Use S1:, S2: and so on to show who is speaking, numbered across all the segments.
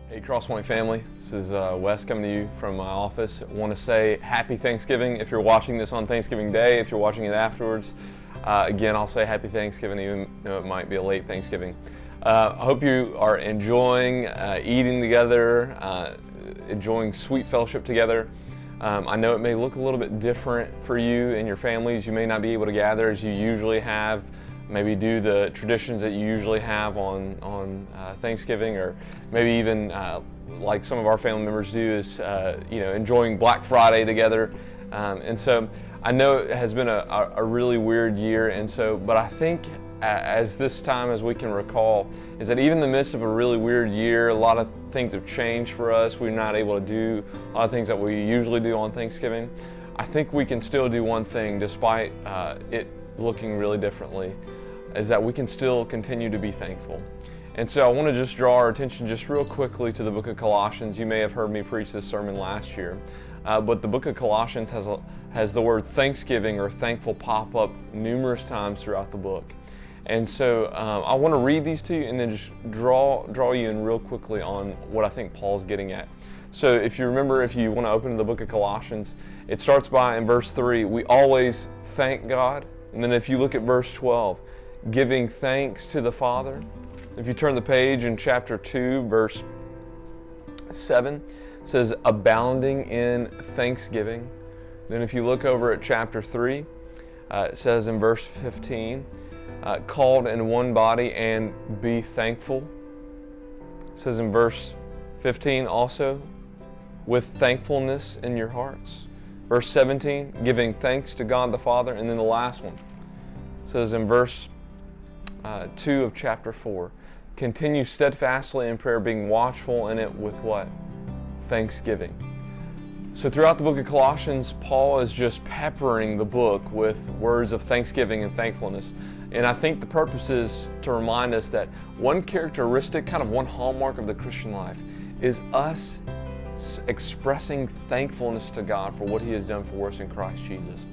S1: Hey Crosspoint family, this is Wes coming to you from my office. I want to say happy Thanksgiving if you're watching this on Thanksgiving Day. If you're watching it afterwards, again I'll say happy Thanksgiving even though it might be a late Thanksgiving. I hope you are enjoying eating together, enjoying sweet fellowship together. I know it may look a little bit different for you and your families. You may not be able to gather as you usually have, maybe do the traditions that you usually have on Thanksgiving, or maybe even like some of our family members do is enjoying Black Friday together. And so I know it has been a really weird year, but I think as this time, as we can recall, is that even in the midst of a really weird year, a lot of things have changed for us. We're not able to do a lot of things that we usually do on Thanksgiving. I think we can still do one thing despite it looking really differently, is that we can still continue to be thankful. And so I want to just draw our attention just real quickly to the book of Colossians. You may have heard me preach this sermon last year, but the book of Colossians has the word thanksgiving or thankful pop up numerous times throughout the book. And so I want to read these to you and then just draw you in real quickly on what I think Paul's getting at. So if you remember, if you want to open the book of Colossians, it starts by in verse 3, we always thank God. And then if you look at verse 12, giving thanks to the Father. If you turn the page in chapter 2, verse 7, it says abounding in thanksgiving. Then if you look over at chapter 3, it says in verse 15, called in one body and be thankful. It says in verse 15 also, with thankfulness in your hearts. Verse 17, giving thanks to God the Father. And then the last one says in verse 2 of chapter 4, continue steadfastly in prayer, being watchful in it with what? Thanksgiving. So throughout the book of Colossians, Paul is just peppering the book with words of thanksgiving and thankfulness. And I think the purpose is to remind us that one characteristic, kind of one hallmark of the Christian life, is us expressing thankfulness to God for what He has done for us in Christ Jesus.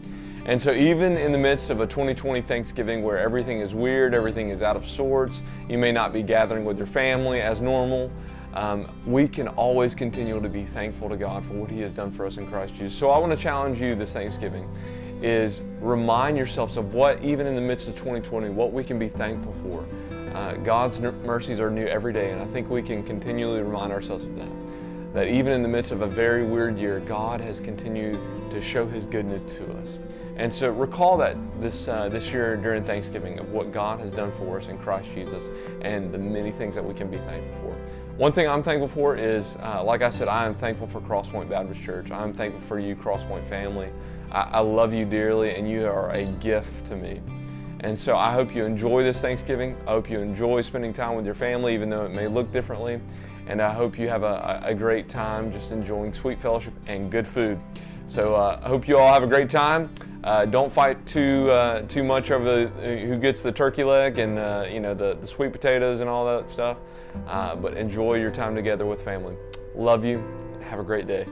S1: And so even in the midst of a 2020 Thanksgiving where everything is weird, everything is out of sorts, you may not be gathering with your family as normal, we can always continue to be thankful to God for what He has done for us in Christ Jesus. So I want to challenge you this Thanksgiving is remind yourselves of what, even in the midst of 2020, what we can be thankful for. God's mercies are new every day, and I think we can continually remind ourselves of that. That even in the midst of a very weird year, God has continued to show His goodness to us. And so recall that this year during Thanksgiving of what God has done for us in Christ Jesus and the many things that we can be thankful for. One thing I'm thankful for is, like I said, I am thankful for Crosspoint Baptist Church. I'm thankful for you, Crosspoint family. I love you dearly, and you are a gift to me. And so I hope you enjoy this Thanksgiving. I hope you enjoy spending time with your family, even though it may look differently. And I hope you have a great time just enjoying sweet fellowship and good food. So I hope you all have a great time. Don't fight too much over who gets the turkey leg and the sweet potatoes and all that stuff. But enjoy your time together with family. Love you. Have a great day.